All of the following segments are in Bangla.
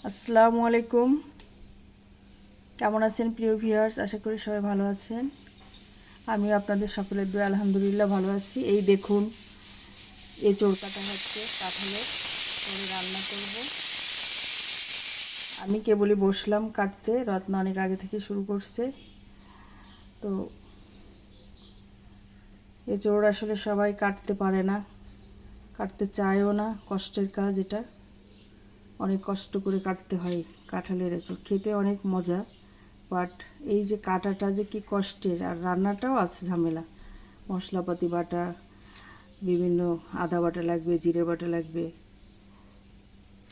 আসসালামু আলাইকুম। কেমন আছেন প্রিয় ভিউয়ার্স? আশা করি সবাই ভালো আছেন। আমিও আপনাদের সকলের দোয়া আলহামদুলিল্লাহ ভালো আছি। এই দেখুন, এঁচোড় কাটা হচ্ছে, কাঁঠালের পরে রান্না করব। আমি কেবলই বসলাম কাটতে, রত্না অনেক আগে থেকে শুরু করছে। তো এঁচোড় আসলে সবাই কাটতে পারে না, কাটতে চায়ও না, কষ্টের কাজ এটা। অনেক কষ্ট করে কাটতে হয় কাঁঠালের এঁচোড়, খেতে অনেক মজা। বাট এই যে কাটাটা যে কি কষ্টের, আর রান্নাটাও আছে ঝামেলা। মশলাপাতি বাটা, বিভিন্ন আদা বাটা লাগবে, জিরে বাটা লাগবে,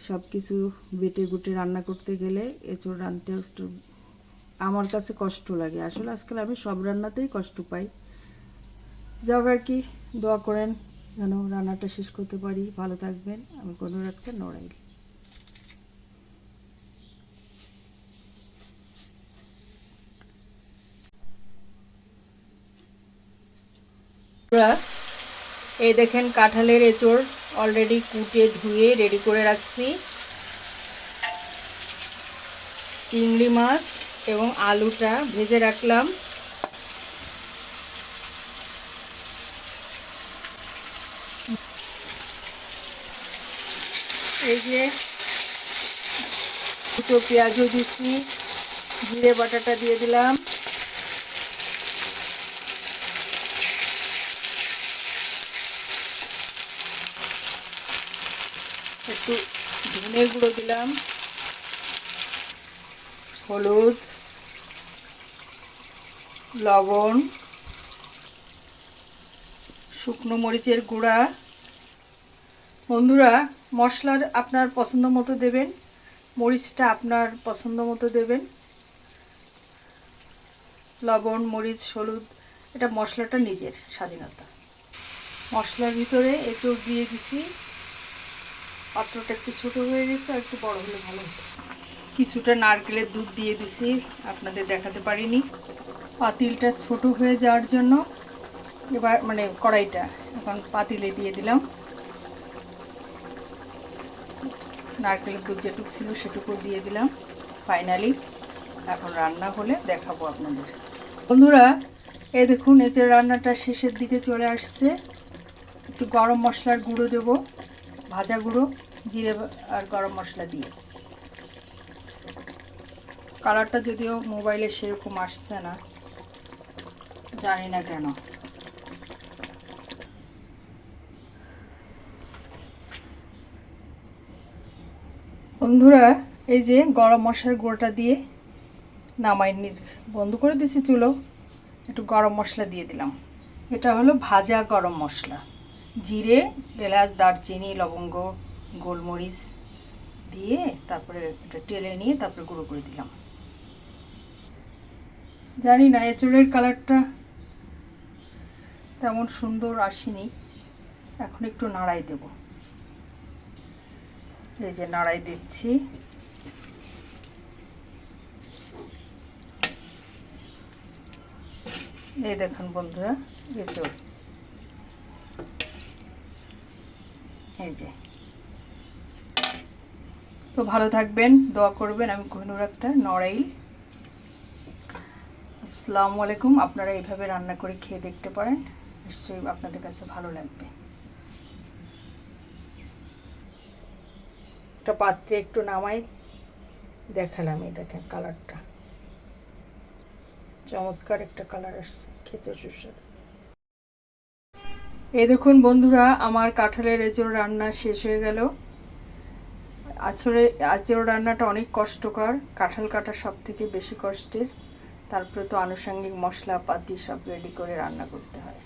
সব কিছু বেটে গুটে রান্না করতে গেলে এঁচোড় রাঁধতে একটু আমার কাছে কষ্ট লাগে। আসলে আজকাল আমি সব রান্নাতেই কষ্ট পাই। যাও আর কি, দোয়া করেন যেন রান্নাটা শেষ করতে পারি। ভালো থাকবেন। আমি কোনো একটা নড়াইল। এই দেখেন, কাঁঠালের এঁচোড় অলরেডি কুটে ধুয়ে রেডি করে রাখছি। চিংড়ি মাছ এবং আলুটা ভেজে রাখলাম। এই যে দুটো পেঁয়াজও দিচ্ছি, জিরে বাটাটা দিয়ে দিলাম, একটু ধনে গুঁড়ো দিলাম, হলুদ, লবণ, শুকনো মরিচের গুঁড়া। বন্ধুরা, মশলার আপনার পছন্দ মতো দেবেন, মরিচটা আপনার পছন্দ মতো দেবেন। লবণ, মরিচ, হলুদ, এটা মশলাটা নিজের স্বাধীনতা। মশলার ভিতরে এঁচোড় দিয়ে দিছি। পাত্রটা একটু ছোটো হয়ে গেছে, আর একটু বড় হলে ভালো হতো। কিছুটা নারকেলের দুধ দিয়ে দিছি, আপনাদের দেখাতে পারিনি। পাতিলটা ছোট হয়ে যাওয়ার জন্য এবার কড়াইটা এখন পাতিলে দিয়ে দিলাম। নারকেলের দুধ যেটুকু ছিল সেটুকু দিয়ে দিলাম। ফাইনালি এখন রান্না হলে দেখাবো আপনাদের। বন্ধুরা, এই দেখুন, এঁচোড় রান্নাটা শেষের দিকে চলে আসছে। একটু গরম মশলার গুঁড়ো দেবো, ভাজা গুঁড়ো, জিরে আর গরম মশলা দিয়ে। কালারটা যদিও মোবাইলে সেরকম আসছে না, জানি না কেন। বন্ধুরা, এই যে গরম মশলার গুঁড়োটা দিয়ে নামাইনি, বন্ধ করে দিয়েছি চুলো। একটু গরম মশলা দিয়ে দিলাম। এটা হলো ভাজা গরম মশলা। জিরে, এলাচ, দারচিনি, লবঙ্গ, গোলমরিচ দিয়ে তারপরে এটা টেলে নিয়ে তারপরে গুঁড়ো করে দিলাম। জানি না এঁচোড়ের কালারটা তেমন সুন্দর আসেনি। এখন একটু নাড়াই দেব। এই যে নাড়াই দিচ্ছি। এই দেখুন বন্ধুরা, এঁচোড় এই যে। তো ভালো থাকবেন, দোয়া করবেন। আমি কোহিনুর আক্তার, নড়াইল। আসসালামু আলাইকুম। আপনারা এইভাবে রান্না করে খেয়ে দেখতে পারেন, নিশ্চয়ই আপনাদের কাছে ভালো লাগবে। একটা পাত্রে একটু নামাই দেখালাম। এই দেখেন কালারটা, চমৎকার একটা কালার আসছে, খেতে সুস্বাদু। এই দেখুন বন্ধুরা, আমার কাঁঠালের এঁচোড় রান্না শেষ হয়ে গেল। আসলে এঁচোড় রান্নাটা অনেক কষ্টকর, কাঁঠাল কাটা সব থেকে বেশি কষ্টের। তারপরে তো আনুষঙ্গিক মশলাপাতি সব রেডি করে রান্না করতে হয়।